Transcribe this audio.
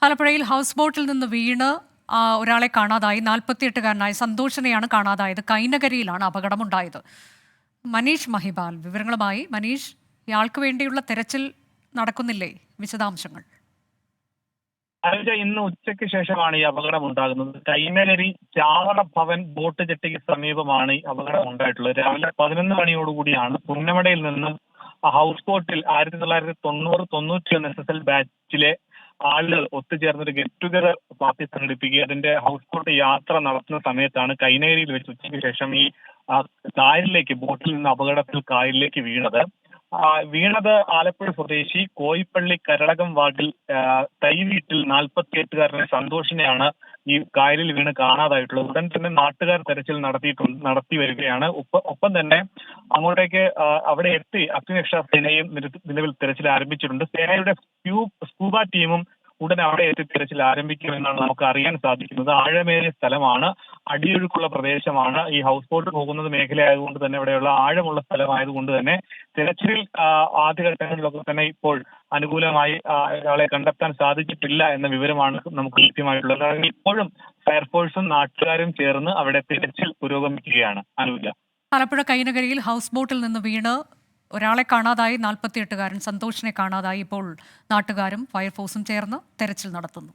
ആലപ്പുഴയിൽ ഹൗസ് ബോട്ടിൽ നിന്ന് വീണ് ഒരാളെ കാണാതായി. 48-കാരനായ സന്തോഷിനെയാണ് കാണാതായത്. കൈനകരിയിലാണ് അപകടമുണ്ടായത്. മനീഷ് മഹിപാൽ വിവരങ്ങളുമായി. മനീഷ്, ഇയാൾക്ക് വേണ്ടിയുള്ള തെരച്ചിൽ നടക്കുന്നില്ലേ? വിശദാംശങ്ങൾ. അനുജ, ഇന്ന് ഉച്ചയ്ക്ക് ശേഷമാണ് ഈ അപകടം ഉണ്ടാകുന്നത്. കൈനകരി ചാവറ ഭവൻ ബോട്ട് ജെട്ടിക്ക് സമീപമാണ് ഈ അപകടം ഉണ്ടായിട്ടുള്ളത്. രാവിലെ 11 മണിയോടുകൂടിയാണ് പുന്നമടയിൽ നിന്നും ഹൗസ് ബോട്ടിൽ 1990-91 SSL ബാച്ചിലെ ആളുകൾ ഒത്തുചേർന്നൊരു ഗെറ്റ് ടുഗദർ പാർട്ടി സംഘടിപ്പിക്കുക. അതിന്റെ ഹൗസ് ബോട്ട് യാത്ര നടത്തുന്ന സമയത്താണ് കൈനകരിയിൽ വെച്ച് ഉച്ചയ്ക്ക് ശേഷം ഈ കായലിലേക്ക്, ബോട്ടിൽ നിന്ന് അപകടത്തിൽ കായലിലേക്ക് വീണത് ആലപ്പുഴ സ്വദേശി കോയിപ്പള്ളി കരളകം വാർഡിൽ തൈ വീട്ടിൽ 48-കാരനായ സന്തോഷിനെയാണ് ഈ കായലിൽ വീണ് കാണാതായിട്ടുള്ളത്. ഉടൻ തന്നെ നാട്ടുകാർ തെരച്ചിൽ നടത്തി വരികയാണ്. ഒപ്പം തന്നെ അങ്ങോട്ടേക്ക് അവിടെ എത്തി അഗ്നിരക്ഷാ സേനയും നിലവിൽ തെരച്ചിൽ ആരംഭിച്ചിട്ടുണ്ട്. സേനയുടെ സ്കൂബ ടീമും ഉടൻ അവിടെ എത്തി തിരച്ചിൽ ആരംഭിക്കുമെന്നാണ് നമുക്ക് അറിയാൻ സാധിക്കുന്നത്. ആഴമേറിയ സ്ഥലമാണ്, അടിയൊഴുക്കുള്ള പ്രദേശമാണ്. ഈ ഹൗസ് ബോട്ട് പോകുന്നത് മേഖലയായതുകൊണ്ട് തന്നെ ഇവിടെയുള്ള ആഴമുള്ള സ്ഥലമായതുകൊണ്ട് തന്നെ തിരച്ചിലിൽ ആദ്യഘട്ടങ്ങളിലൊക്കെ തന്നെ ഇപ്പോൾ അനുകൂലമായി ഒരാളെ കണ്ടെത്താൻ സാധിച്ചിട്ടില്ല എന്ന വിവരമാണ് നമുക്ക് ലഭ്യമായിട്ടുള്ളത്. ഇപ്പോഴും ഫയർഫോഴ്സും നാട്ടുകാരും ചേർന്ന് അവിടെ തിരച്ചിൽ പുരോഗമിക്കുകയാണ്. അനുകൂല ആലപ്പുഴ കൈനകരിയിൽ ഹൗസ് ബോട്ടിൽ നിന്ന് വീണ് ഒരാളെ കാണാതായി. 48-കാരൻ സന്തോഷിനെ കാണാതായി. ഇപ്പോൾ നാട്ടുകാരും ഫയർഫോഴ്സും ചേർന്ന് തെരച്ചിൽ നടത്തുന്നു.